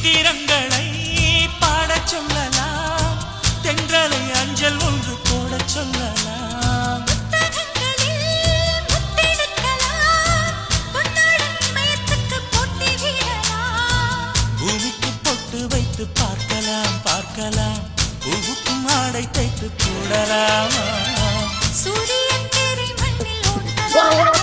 மந்திரங்களை பாடச் சொல்லலாம், தென்றலை அஞ்சல் ஒன்று போடச் சொல்லலாம். பூமிக்கு பொட்டு வைத்து பார்க்கலாம் பார்க்கலாம், பூவுக்கும் ஆடை தைத்து போடலாமா? சூரியன் தேரை மண்ணில் ஓட்டலாம்.